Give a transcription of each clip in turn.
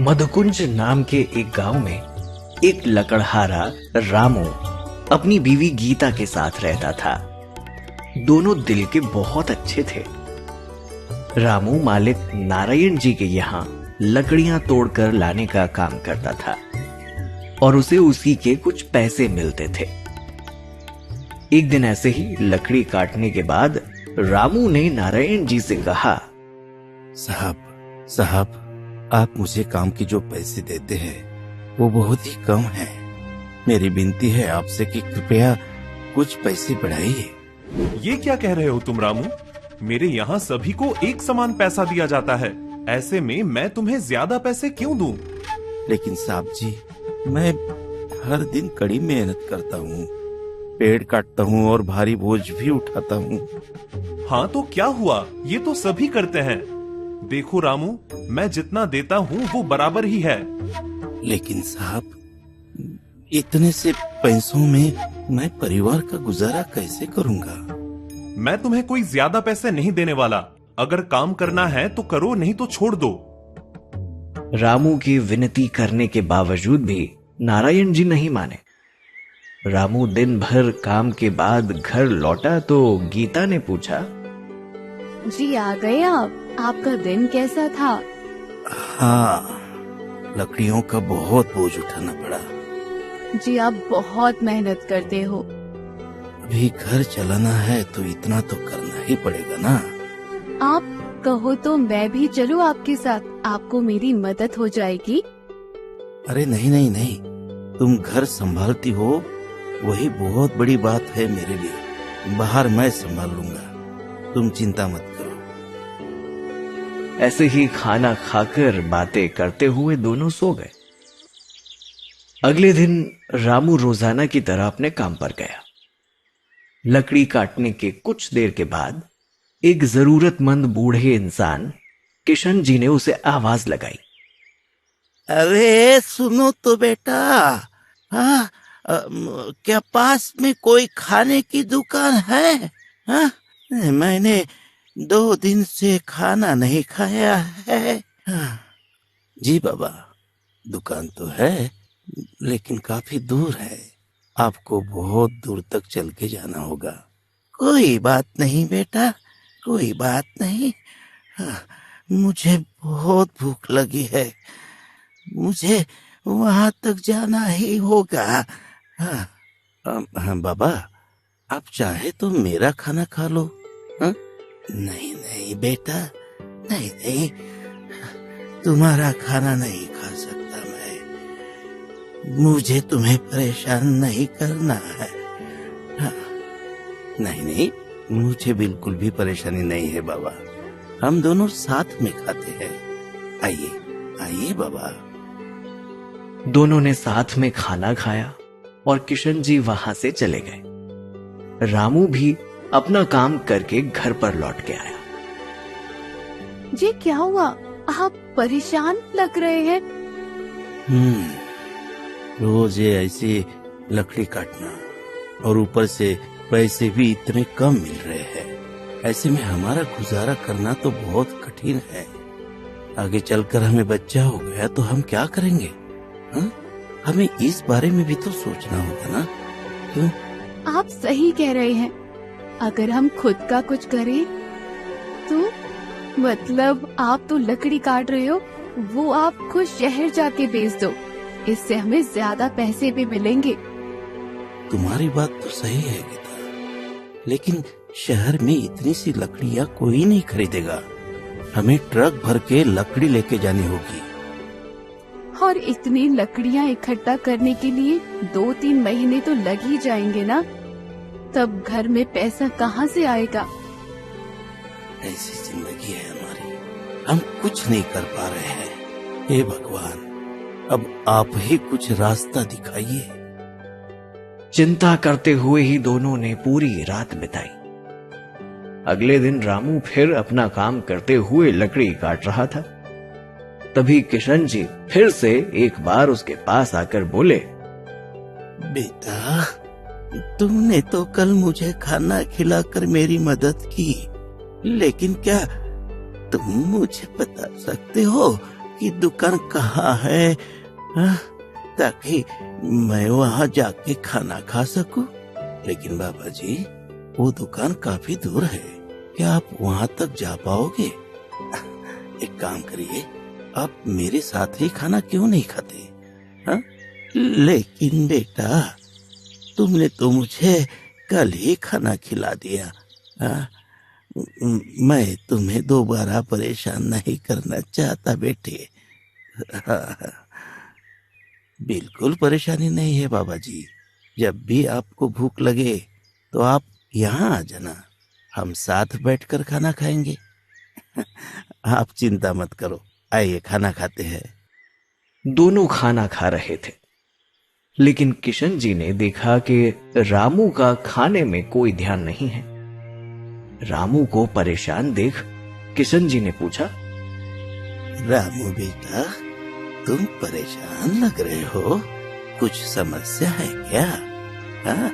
मधुकुंज नाम के एक गांव में एक लकड़हारा रामू अपनी बीवी गीता के साथ रहता था। दोनों दिल के बहुत अच्छे थे। रामू मालिक नारायण जी के यहाँ लकड़ियां तोड़कर लाने का काम करता था और उसे उसी के कुछ पैसे मिलते थे। एक दिन ऐसे ही लकड़ी काटने के बाद रामू ने नारायण जी से कहा, साहब, आप मुझे काम की जो पैसे देते हैं वो बहुत ही कम है। मेरी विनती है आपसे कि कृपया कुछ पैसे बढ़ाइए। ये क्या कह रहे हो तुम रामू? मेरे यहाँ सभी को एक समान पैसा दिया जाता है, ऐसे में मैं तुम्हें ज्यादा पैसे क्यों दूं? लेकिन साहब जी, मैं हर दिन कड़ी मेहनत करता हूँ, पेड़ काटता हूँ और भारी बोझ भी उठाता हूँ। हाँ तो क्या हुआ, ये तो सभी करते हैं। देखो रामू, मैं जितना देता हूँ वो बराबर ही है। लेकिन साहब, इतने से पैसों में मैं परिवार का गुजारा कैसे करूँगा? मैं तुम्हें कोई ज्यादा पैसे नहीं देने वाला। अगर काम करना है तो करो, नहीं तो छोड़ दो। रामू की विनती करने के बावजूद भी नारायण जी नहीं माने। रामू दिन भर काम के बाद घर लौटा तो गीता ने पूछा, जी आ गए आप? आपका दिन कैसा था? हाँ, लकड़ियों का बहुत बोझ उठाना पड़ा। जी आप बहुत मेहनत करते हो। अभी घर चलाना है तो इतना तो करना ही पड़ेगा ना। आप कहो तो मैं भी चलूं आपके साथ, आपको मेरी मदद हो जाएगी। अरे नहीं, तुम घर संभालती हो वही बहुत बड़ी बात है मेरे लिए। बाहर मैं संभाल लूंगा, तुम चिंता मत करो। ऐसे ही खाना खाकर बातें करते हुए दोनों सो गए। अगले दिन रामू रोजाना की तरह अपने काम पर गया। लकड़ी काटने के कुछ देर के बाद एक जरूरतमंद बूढ़े इंसान किशन जी ने उसे आवाज लगाई, अरे सुनो तो बेटा, हाँ, क्या पास में कोई खाने की दुकान है? हाँ, मैंने 2 दिन से खाना नहीं खाया है। हाँ, जी बाबा, दुकान तो है लेकिन काफी दूर है, आपको बहुत दूर तक चल के जाना होगा। कोई बात नहीं बेटा, कोई बात नहीं। हाँ, मुझे बहुत भूख लगी है, मुझे वहां तक जाना ही होगा। हाँ, बाबा, आप चाहे तो मेरा खाना खा लो। हाँ? नहीं बेटा, नहीं, तुम्हारा खाना नहीं खा सकता मैं। मुझे तुम्हें परेशान नहीं करना है। हाँ, नहीं, मुझे बिल्कुल भी परेशानी नहीं है बाबा, हम दोनों साथ में खाते हैं। आइए बाबा। दोनों ने साथ में खाना खाया और किशन जी वहां से चले गए। रामू भी अपना काम करके घर पर लौट के आया। जी क्या हुआ, आप परेशान लग रहे हैं? रोज ये ऐसे लकड़ी काटना और ऊपर से पैसे भी इतने कम मिल रहे हैं, ऐसे में हमारा गुजारा करना तो बहुत कठिन है। आगे चलकर हमें बच्चा हो गया तो हम क्या करेंगे? हाँ? हमें इस बारे में भी तो सोचना होगा ना। क्यों? आप सही कह रहे हैं। अगर हम खुद का कुछ करें तो मतलब आप तो लकड़ी काट रहे हो, वो आप खुद शहर जाके बेच दो, इससे हमें ज्यादा पैसे भी मिलेंगे। तुम्हारी बात तो सही है गीता, लेकिन शहर में इतनी सी लकड़ियाँ कोई नहीं खरीदेगा। हमें ट्रक भर के लकड़ी लेके जानी होगी। और इतनी लकड़ियाँ इकट्ठा करने के लिए 2-3 महीने तो लग ही जाएंगे ना, तब घर में पैसा कहाँ से आएगा? ऐसी जिंदगी है हमारी, हम कुछ नहीं कर पा रहे हैं। हे भगवान, अब आप ही कुछ रास्ता दिखाइए। चिंता करते हुए ही दोनों ने पूरी रात बिताई। अगले दिन रामू फिर अपना काम करते हुए लकड़ी काट रहा था। तभी किशन जी फिर से एक बार उसके पास आकर बोले, बेटा, तुमने तो कल मुझे खाना खिलाकर मेरी मदद की, लेकिन क्या तुम मुझे बता सकते हो की दुकान कहाँ है, हाँ? ताकि मैं वहाँ जाके खाना खा सकूं। लेकिन बाबा जी, वो दुकान काफी दूर है, क्या आप वहाँ तक जा पाओगे? एक काम करिए, आप मेरे साथ ही खाना क्यों नहीं खाते, हाँ? लेकिन बेटा, तुमने तो मुझे कल ही खाना खिला दिया, हाँ? मैं तुम्हें दोबारा परेशान नहीं करना चाहता बेटे। हाँ, बिल्कुल परेशानी नहीं है बाबा जी। जब भी आपको भूख लगे तो आप यहाँ आ जाना, हम साथ बैठकर खाना खाएंगे। आप चिंता मत करो, आइए खाना खाते हैं। दोनों खाना खा रहे थे, लेकिन किशन जी ने देखा कि रामू का खाने में कोई ध्यान नहीं है। रामू को परेशान देख किशन जी ने पूछा, रामू बेटा, तुम परेशान लग रहे हो, कुछ समस्या है क्या? हाँ?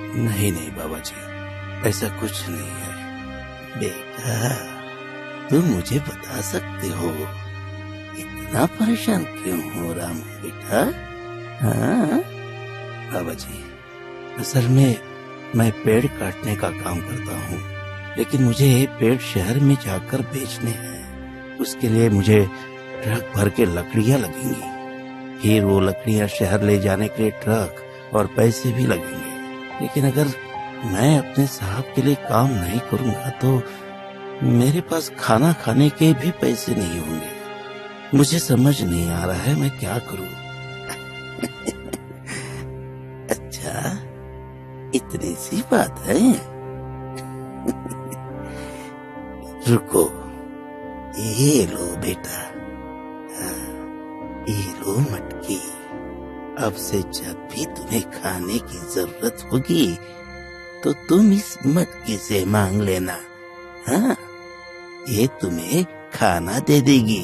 नहीं नहीं बाबा जी, ऐसा कुछ नहीं है। बेटा, तुम मुझे बता सकते हो इतना परेशान क्यों हो रामू बेटा? हाँ? बाबा जी, असल में मैं पेड़ काटने का काम करता हूँ, लेकिन मुझे पेड़ शहर में जाकर बेचने हैं। उसके लिए मुझे ट्रक भर के लकड़ियाँ लगेंगी, फिर वो लकड़ियाँ शहर ले जाने के लिए ट्रक और पैसे भी लगेंगे। लेकिन अगर मैं अपने साहब के लिए काम नहीं करूँगा तो मेरे पास खाना खाने के भी पैसे नहीं होंगे। मुझे समझ नहीं आ रहा है मैं क्या करूँ। अच्छा, इतनी सी बात है। रुको, ये लो बेटा, ये लो मटकी। अब से जब भी तुम्हें खाने की जरूरत होगी तो तुम इस मटकी से मांग लेना, हाँ? ये तुम्हें खाना दे देगी।